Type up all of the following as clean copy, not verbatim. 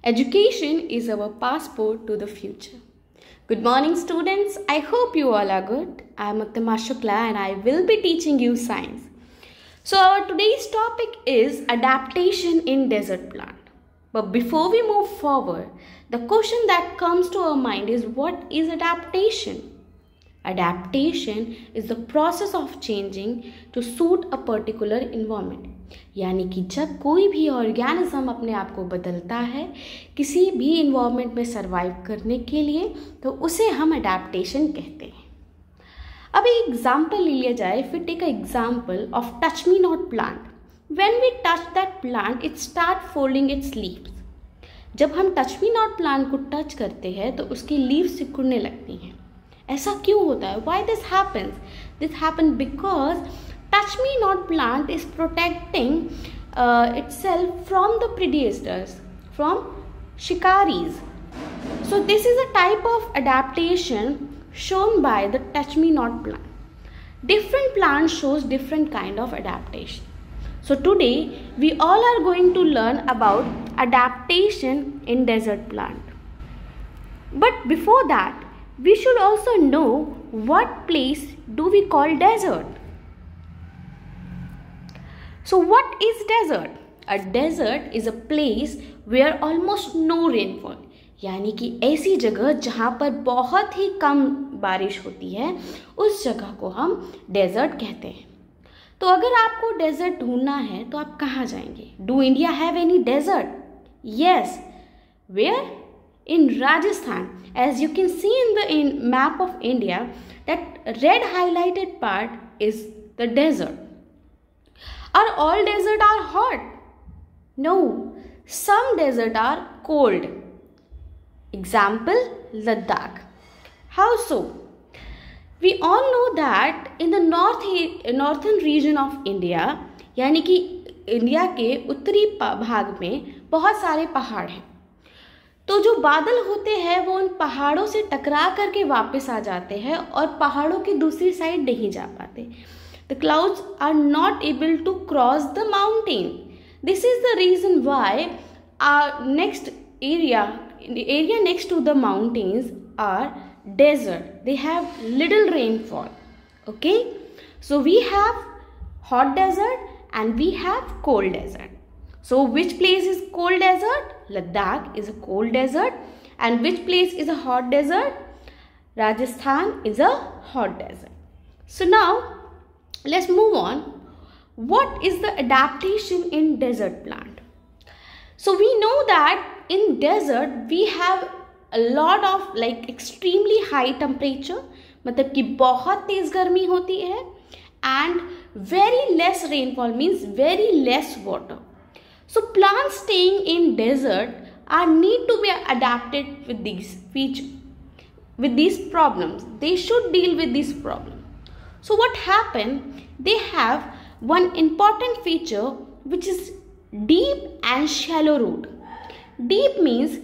Education is our passport to the future. Good morning, students. I hope you all are good. I am Aktama Shukla and I will be teaching you science. So our today's topic is adaptation in desert plant. But before we move forward, the question that comes to our mind is, what is adaptation? Adaptation is the process of changing to suit a particular environment. यानी कि जब कोई भी organism अपने आप को बदलता है किसी भी इन्वायरमेंट में सरवाइव करने के लिए, तो उसे हम अडेप्टेशन कहते हैं. अब एक एग्जाम्पल ले लिया जाए. If we take a example of touch me not plant. When we touch that plant it start folding its leaves. जब हम टच मी नॉट प्लांट को टच करते हैं तो उसकी लीव्स सिकुड़ने लगती हैं. ऐसा क्यों होता है? Why this happens? This happens because touch me not plant is protecting itself from the predators, from shikaris. So this is a type of adaptation shown by the touch me not plant. Different plants shows different kind of adaptation. So today we all are going to learn about adaptation in desert plant. But before that, we should also know what place do we call desert. So what is desert? A desert is a place where almost no rainfall, यानी कि ऐसी जगह जहाँ पर बहुत ही कम बारिश होती है, उस जगह को हम डेजर्ट कहते हैं. तो अगर आपको डेजर्ट ढूंढना है तो आप कहाँ जाएंगे? Do India have any desert? Yes. Where? In Rajasthan. As you can see in the map of India, that red highlighted part is the desert. Are all desert are hot? No, some desert are cold. Example, Ladakh. How so? We all know that in the northern region of India, यानी कि India के उत्तरी भाग में बहुत सारे पहाड़ हैं. तो जो बादल होते हैं वो उन पहाड़ों से टकरा करके वापस आ जाते हैं और पहाड़ों की दूसरी साइड नहीं जा पाते. The clouds are not able to cross the mountain. This is the reason why our next area next to the mountains are desert. They have little rainfall. Okay, so we have hot desert and we have cold desert. So which place is cold desert? Ladakh is a cold desert. And which place is a hot desert? Rajasthan is a hot desert. So now let's move on. What is the adaptation in desert plant? So we know that in desert we have a lot of extremely high temperature, मतलब कि बहुत तेज गर्मी होती है, and very less rainfall means very less water. So plants staying in desert are need to be adapted with these features, with these problems. They should deal with this problem. So what happened? They have one important feature which is deep and shallow root. Deep means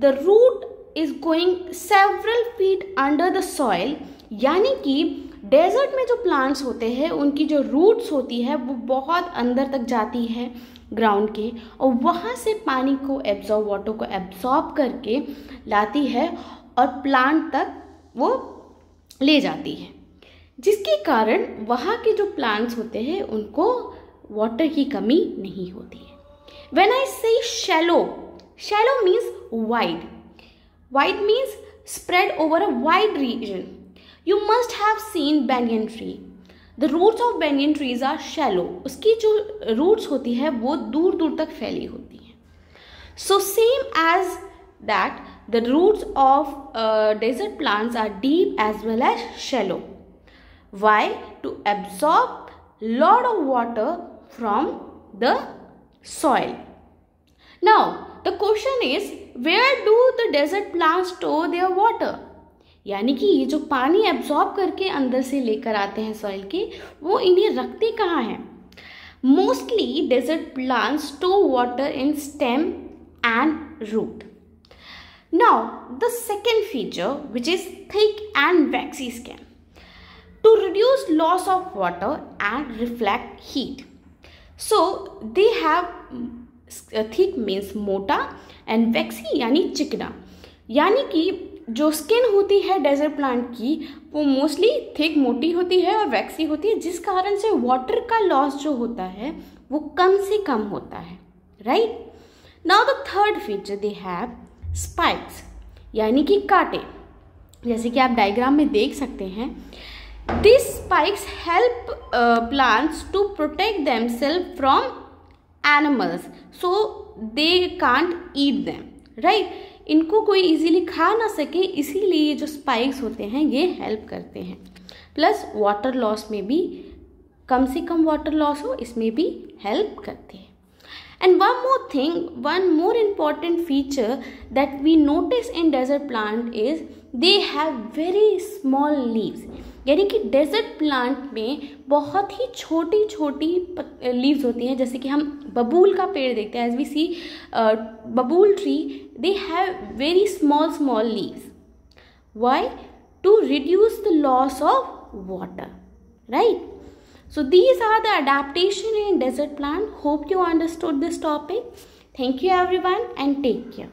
the root is going several feet under the soil, यानी कि desert में जो plants होते हैं उनकी जो roots होती है वो बहुत अंदर तक जाती है ग्राउंड के, और वहाँ से पानी को एब्जॉर्ब, वाटर को एब्जॉर्ब करके लाती है और प्लांट तक वो ले जाती है, जिसके कारण वहाँ के जो प्लांट्स होते हैं उनको वाटर की कमी नहीं होती है. व्हेन आई से shallow, shallow means wide. Wide means spread over a wide region. You must have seen banyan tree. The roots of banyan trees are shallow. उसकी जो roots होती है वो दूर दूर तक फैली होती है. So same as that, the roots of desert plants are deep as well as shallow. Why? To absorb lot of water from the soil. Now the question is, where do the desert plants store their water? यानी कि ये जो पानी absorb करके अंदर से लेकर आते हैं सॉइल के, वो इन्हें रखते कहाँ हैं? Mostly desert plants store water in stem and root. Now the second feature which is thick and waxy skin to reduce loss of water and reflect heat. So they have thick means मोटा, and waxy यानी चिकना। यानी कि जो skin होती है desert plant की वो मोस्टली थिक मोटी होती है और वैक्सी होती है, जिस कारण से वाटर का लॉस जो होता है वो कम से कम होता है, right. Now the third feature they have spikes, यानी कि कांटे। जैसे कि आप डायग्राम में देख सकते हैं, this spikes help plants to protect themselves from animals so they can't eat them, right. इनको कोई इजीली खा ना सके, इसीलिए ये जो स्पाइक्स होते हैं ये हेल्प करते हैं। प्लस वाटर लॉस में भी कम से कम वाटर लॉस हो, इसमें भी हेल्प करते हैं। And one more thing, one more important feature that we notice in desert plant is they have very small leaves. यानी कि डेजर्ट प्लांट में बहुत ही छोटी छोटी लीव्स होती हैं। जैसे कि हम बबूल का पेड़ देखते हैं, as we see babul tree, they have very small leaves. Why? To reduce the loss of water, right? So these are the adaptation in desert plant. Hope you understood this topic. Thank you everyone and take care.